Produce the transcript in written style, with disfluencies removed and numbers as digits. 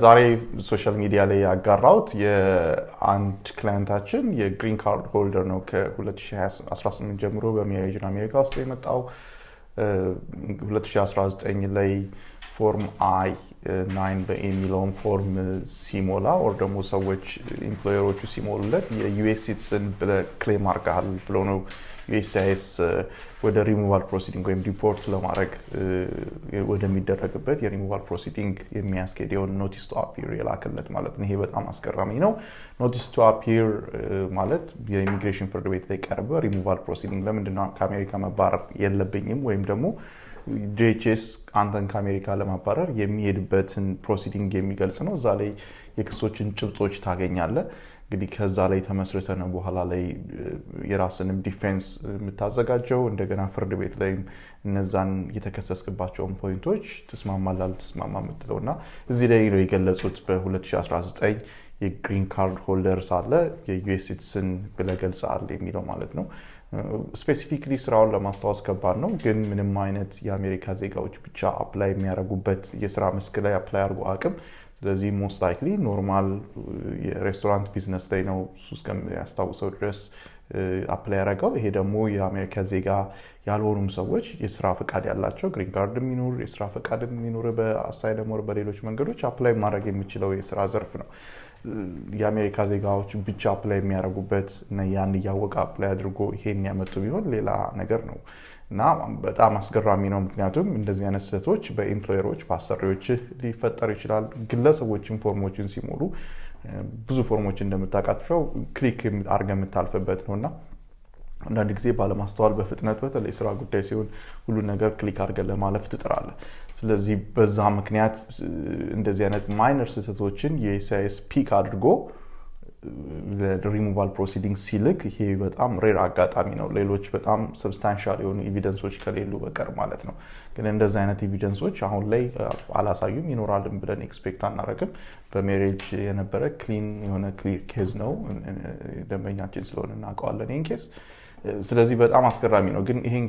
ዛሬ ሶሻል ሚዲያ ላይ ያጋራሁት የአንድ ክላይንታችን የግሪን ካርድ ሆልደር ነው። ከ2018 ጀምሮ በሜሪጅን አሜሪካ ውስጥ የመጣው 2019 ላይ ፎርም አይ 9 የሚለውን ፎርም ሲሞላ ወር ደግሞ ሰዎች ኢምፕሎየሮቹ ሲሞሉለት የዩኤስ ሲቲዝን ብለህ ክሌም አድርገሃል ብሎ ነው ዩኤስሲአይኤስ ወደ ሪሙቫል ፕሮሲዲንግ ወይም ዲፖርት ለማድረግ ወደሚደረግበት የሪሙቫል ፕሮሲዲንግ የሚያስኬደውን ኖቲስ ቱ አፒር የላከለት ማለት ነው። ይሄ በጣም አስገራሚ ነው። ኖቲስ ቱ አፒር ማለት የኢሚግሬሽን ፍርድ ቤት ላይ ቀርበ ሪሙቫል ፕሮሲዲንግ ለምንድነው ከአሜሪካ መባረር የለብኝም ወይም ደግሞ ጂኤችኤስ አንተን ከአሜሪካ ለማባረር የሚሄድበትን ፕሮሲዲንግ የሚገልጽ ነው። እዛ ላይ የክሶችን ጭብጦች ታገኛለህ። እንግዲህ ከዛ ላይ ተመስርተ ነው በኋላ ላይ የራስንም ዲፌንስ የምታዘጋጀው። እንደገና ፍርድ ቤት ላይ እነዛን የተከሰስክባቸውን ፖይንቶች ትስማማለህ አልተስማማ የምትለው እና እዚህ ላይ ነው የገለጹት። በ2019 የግሪን ካርድ ሆልደር ሳለ የዩኤስ ሲቲዝን ብለህ ገልጸሃል የሚለው ማለት ነው። ስፔሲፊክሊ ስራውን ለማስታወስ ከባድ ነው፣ ግን ምንም አይነት የአሜሪካ ዜጋዎች ብቻ አፕላይ የሚያደርጉበት የስራ መስክ ላይ አፕላይ አድርጎ አቅም። ስለዚህ ሞስት ላይክሊ ኖርማል የሬስቶራንት ቢዝነስ ላይ ነው እሱ እስከሚያስታውሰው ድረስ አፕላይ ያደረገው። ይሄ ደግሞ የአሜሪካ ዜጋ ያልሆኑም ሰዎች የስራ ፈቃድ ያላቸው ግሪን ካርድ የሚኖር የስራ ፈቃድ የሚኖር በአሳይለም ወር በሌሎች መንገዶች አፕላይ ማድረግ የሚችለው የስራ ዘርፍ ነው። የአሜሪካ ዜጋዎች ብቻ አፕላይ የሚያደርጉበት እና ያን እያወቀ አፕላይ አድርጎ ይሄን ያመጡ ቢሆን ሌላ ነገር ነው እና በጣም አስገራሚ ነው። ምክንያቱም እንደዚህ አይነት ስህተቶች በኢምፕሎየሮች በአሰሪዎች ሊፈጠር ይችላል። ግለሰቦችን ፎርሞችን ሲሞሉ ብዙ ፎርሞች እንደምታውቃቸው ክሊክ አድርገህ የምታልፍበት ነውና አንዳንድ ጊዜ ባለማስተዋል በፍጥነት በተለይ ስራ ጉዳይ ሲሆን ሁሉ ነገር ክሊክ አድርገን ለማለፍ ትጥራለህ። ስለዚህ በዛ ምክንያት እንደዚህ አይነት ማይነር ስህተቶችን የዩኤስሲአይኤስ ፒክ አድርጎ ሪሙቫል ፕሮሲዲንግ ሲልክ ይሄ በጣም ሬር አጋጣሚ ነው። ሌሎች በጣም ሰብስታንሻል የሆኑ ኤቪደንሶች ከሌሉ በቀር ማለት ነው። ግን እንደዚህ አይነት ኤቪደንሶች አሁን ላይ አላሳዩም። ይኖራልም ብለን ኤክስፔክት አናደርግም። በሜሬጅ የነበረ ክሊን የሆነ ክሊር ኬዝ ነው። ደንበኛችን ስለሆነ እናውቀዋለን ይህን ኬዝ። ስለዚህ በጣም አስገራሚ ነው። ግን ይሄን